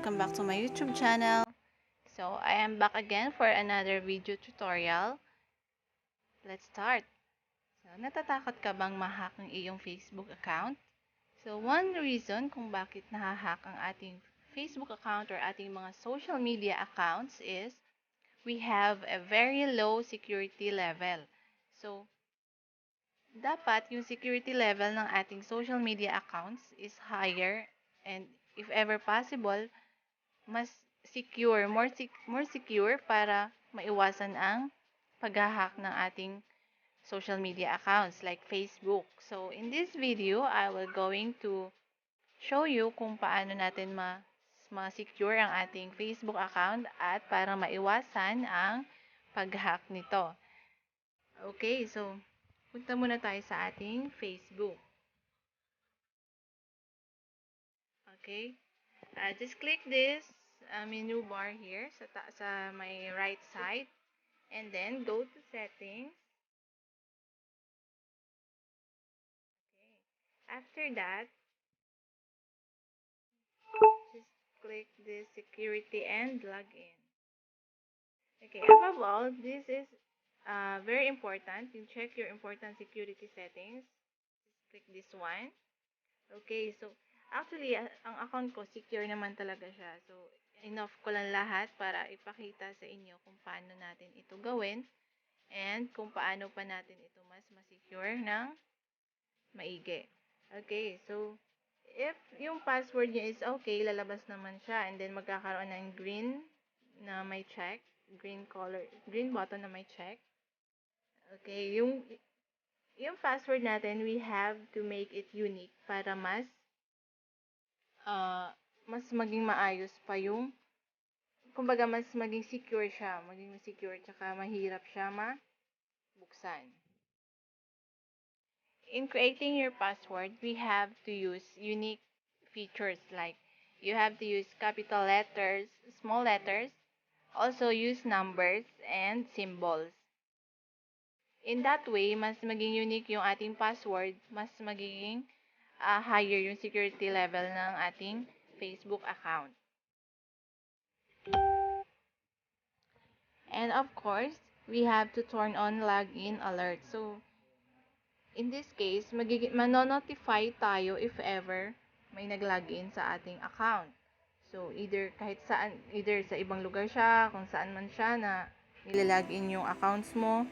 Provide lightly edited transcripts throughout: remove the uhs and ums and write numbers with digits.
welcome back to my YouTube channel. So, I am back again for another video tutorial. Let's start. So, natatakot ka bang ma-hack ang iyong Facebook account? So, one reason kung bakit nahahack ang ating Facebook account or ating mga social media accounts is we have a very low security level. So, dapat yung security level ng ating social media accounts is higher, and if ever possible, mas secure, more secure para maiwasan ang pag-hack ng ating social media accounts like Facebook. So, in this video, I will going to show you kung paano natin ma-secure ang ating Facebook account at para maiwasan ang pag-hack nito. Okay, so punta muna tayo sa ating Facebook. Okay? Just click this menu bar here sa my right side, and then go to settings. Okay. After that, just click this security and login. Okay, above all, this is very important. You check your important security settings. Just click this one. Okay, so actually, ang account ko secure naman talaga siya. So, enough ko lang lahat para ipakita sa inyo kung paano natin ito gawin and kung paano pa natin ito mas ma-secure ng maigi. Okay, so if yung password niya is okay, lalabas naman siya, and then magkakaroon ng green na may check, green button na may check. Okay, yung password natin, we have to make it unique para mas maging maayos pa yung, kumbaga mas maging secure siya, tsaka mahirap siya mabuksan. In creating your password, we have to use unique features like you have to use capital letters, small letters, also use numbers and symbols. In that way, mas maging unique yung ating password, mas magiging higher yung security level ng ating Facebook account. And of course, we have to turn on login alert. So, in this case, manonotify tayo if ever may nag-login sa ating account. So, either sa ibang lugar siya, kung saan man siya na nilalagin yung accounts mo.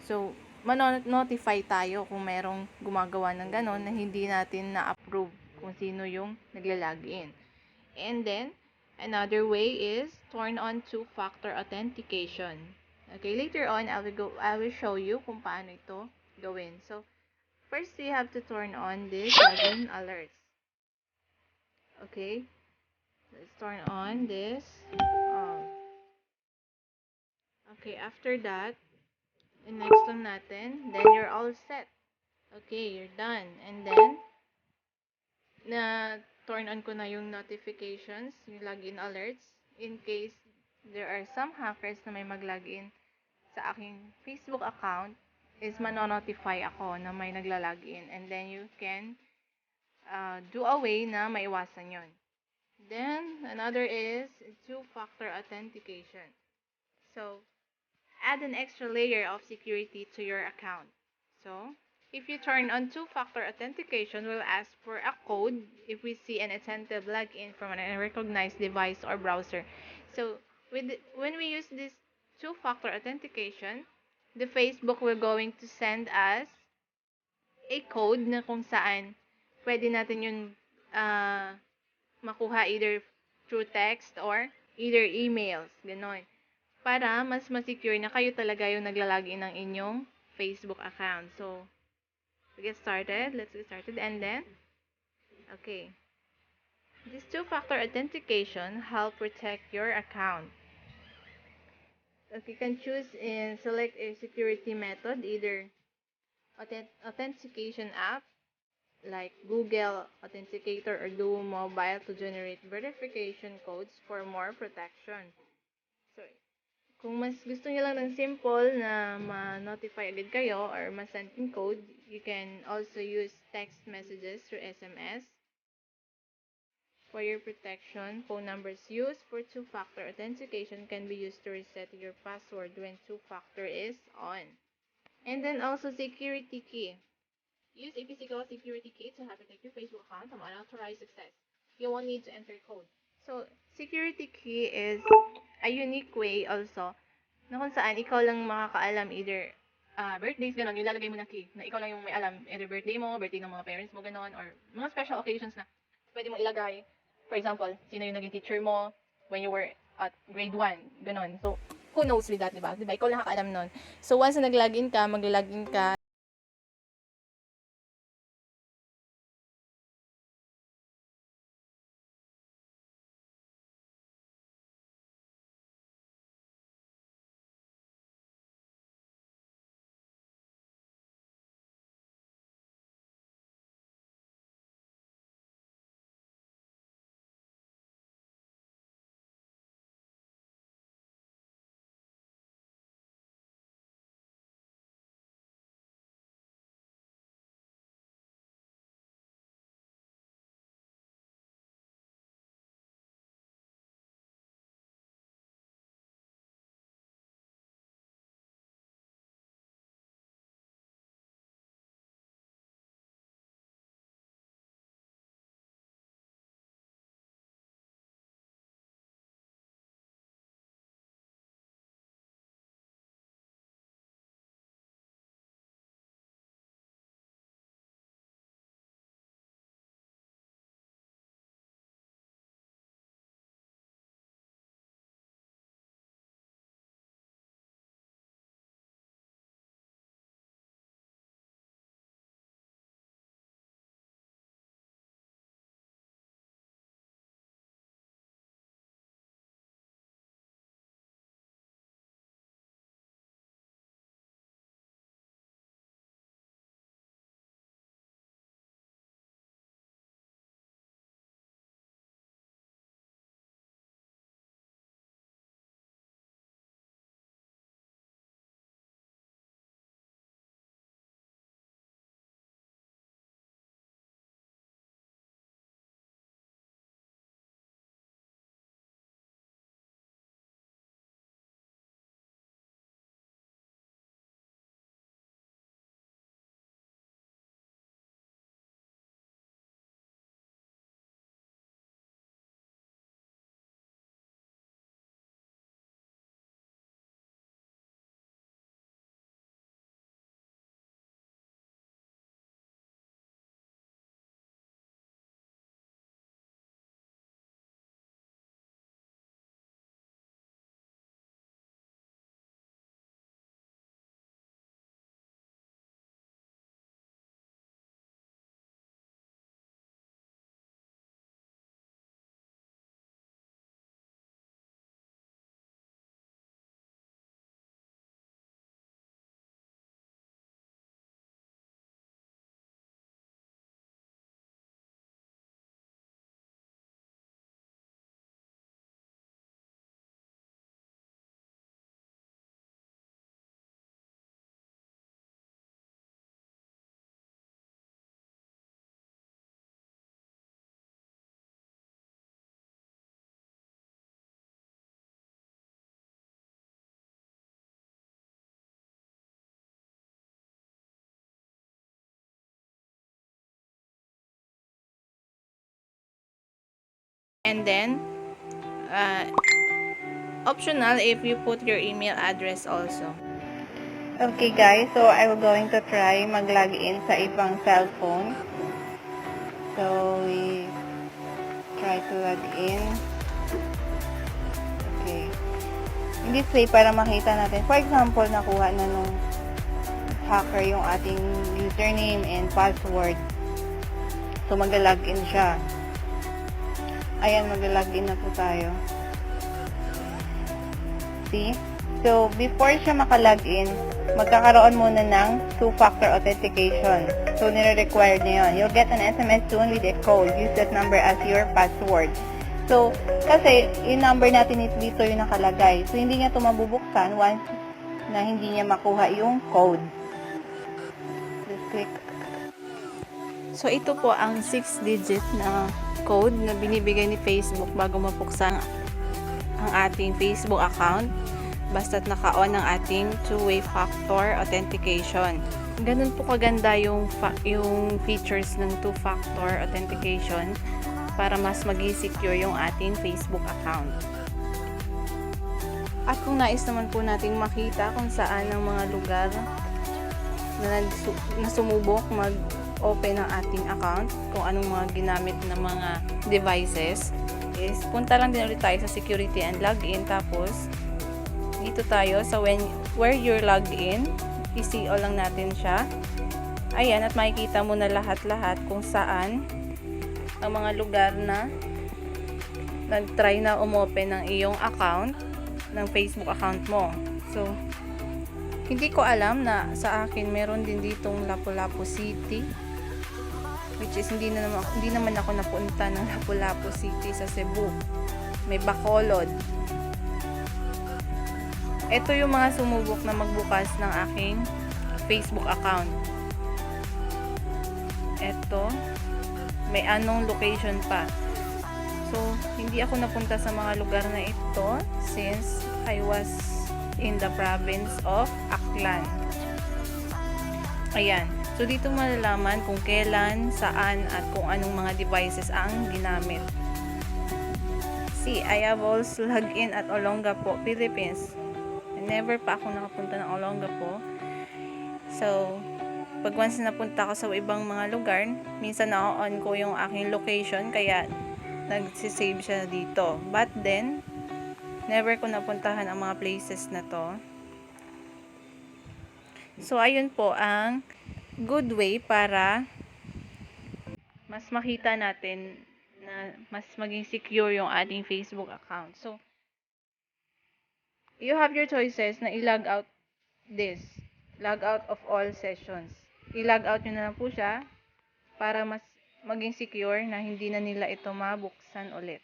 So, manonotify tayo kung merong gumagawa ng ganon na hindi natin na-approve kung sino yung naglalagin. And then, another way is turn on two-factor authentication. Okay, later on, I will show you kung paano ito gawin. So, first, you have to turn on this login alerts. Okay, let's turn on this. Okay, after that, next lang natin, then you're all set. Okay, you're done. And then, turn on ko na yung notifications, yung login alerts, in case there are some hackers na may mag-login sa aking Facebook account, is manonotify ako na may nagla-login. And then, you can do a way na maiwasan yon. Then, another is two-factor authentication. So, add an extra layer of security to your account. So, if you turn on two-factor authentication, we'll ask for a code if we see an attentive login from an unrecognized device or browser. So, when we use this two-factor authentication, the Facebook will going to send us a code na kung saan pwede natin yung makuha either through text or either emails, ganon. Para mas ma-secure na kayo talaga yung naglalagin ng inyong Facebook account. So, let's get started, and then, okay. This two-factor authentication help protect your account. Okay, you can choose and select a security method, either authentication app, like Google Authenticator or Duo Mobile to generate verification codes for more protection. So, kung mas gusto niyo lang ng simple na ma-notify agad kayo or ma-send yung code, you can also use text messages through SMS For your protection, phone numbers used for two-factor authentication can be used to reset your password when two-factor is on. And then also security key. Use a physical security key to help protect your Facebook account from unauthorized access. You won't need to enter code. So, security key is a unique way also na kung saan ikaw lang makakaalam either birthdays, gano'n, yung lalagay mo na key, na ikaw lang yung may alam, either birthday mo, birthday ng mga parents mo, gano'n, or mga special occasions na pwede mo ilagay. For example, sino yung naging teacher mo when you were at grade 1, gano'n. So, who knows with that, di ba? Di ba? Ikaw lang nakakaalam nun. So, once na nag-login ka, mag-login ka, and then, uh, optional if you put your email address also. Okay guys, so I'm going to try mag-login sa ibang cellphone. So, we try to log in. Okay. In this way, para makita natin. For example, nakuha na nung hacker yung ating username and password. So, mag-login siya. Ayan, mag-login na po tayo. See? So, before siya maka-login, magkakaroon muna ng two-factor authentication. So, nire-required niya yun. You'll get an SMS soon with a code. Use that number as your password. So, kasi, yung number natin dito yung nakalagay. So, hindi niya ito mabubuksan once na hindi niya makuha yung code. Just click. So, ito po ang 6-digit na code na binibigay ni Facebook bago mabuksan ang ating Facebook account, basta't naka-on ang ating two-way factor authentication. Ganun po kaganda yung features ng two-factor authentication para mas maging secure yung ating Facebook account. At kung nais naman po nating makita kung saan ang mga lugar na sumubok mag-open ng ating account, kung anong mga ginamit ng mga devices, is punta lang din ulit tayo sa security and login, tapos dito tayo sa where you're logged in, i-CO lang natin siya. Ayan, at makikita mo na lahat-lahat kung saan ang mga lugar na nag-try na umopen ng iyong account, ng Facebook account mo. So, hindi ko alam na sa akin meron din ditong Lapu-Lapu City, which is hindi naman ako napunta ng Lapu-Lapu City sa Cebu. May Bacolod. Ito yung mga sumubok na magbukas ng aking Facebook account. Ito, may anong location pa. So, hindi ako napunta sa mga lugar na ito since I was in the province of Aklan. Ayan. So, dito malalaman kung kailan, saan, at kung anong mga devices ang ginamit. See, I have also logged in at Olongapo, Philippines. Never pa ako nakapunta ng Olongapo. So, pag once napunta ako sa ibang mga lugar, minsan na-on ko yung aking location, kaya nagsisave siya dito. But then, never ko napuntahan ang mga places na to. So, ayun po ang good way para mas makita natin na mas maging secure yung ating Facebook account. So, you have your choices na i-log out this. Log out of all sessions. I-log out nyo na lang po siya para mas maging secure na hindi na nila ito mabuksan ulit.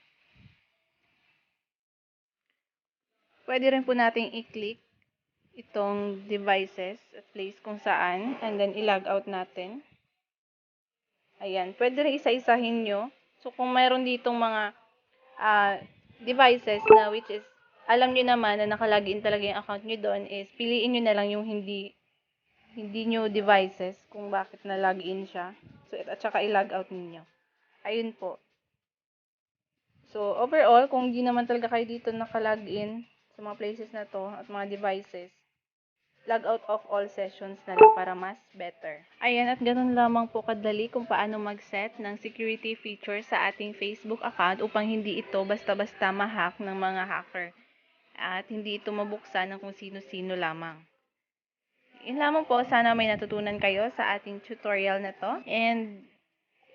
Pwede rin po nating i-click itong devices at place kung saan, and then i-log out natin. Ayan, pwede rin isa-isahin nyo. So, kung mayroon ditong mga devices na which is, alam nyo naman na nakalagin talaga yung account nyo doon, is piliin nyo na lang yung hindi nyo devices kung bakit na-login siya. So, at saka i-log out ninyo. Ayun po. So, overall, kung hindi naman talaga kayo dito nakalagin sa mga places na to at mga devices, log out of all sessions na lang para mas better. Ayan, at ganun lamang po kadali kung paano mag-set ng security feature sa ating Facebook account upang hindi ito basta-basta ma-hack ng mga hacker at hindi ito mabuksan ng kung sino-sino lamang. Yun lamang po, sana may natutunan kayo sa ating tutorial na to. And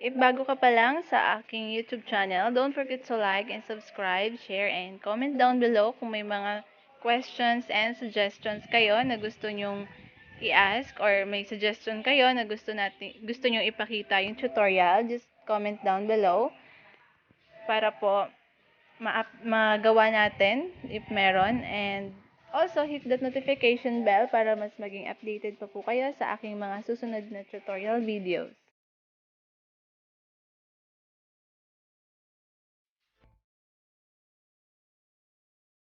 if bago ka pa lang sa aking YouTube channel, don't forget to like and subscribe, share, and comment down below kung may mga questions and suggestions kayo na gusto nyong i-ask, or may suggestion kayo na gusto nyong ipakita yung tutorial. Just comment down below para po magawa natin if meron, and also hit that notification bell para mas maging updated pa po kayo sa aking mga susunod na tutorial videos.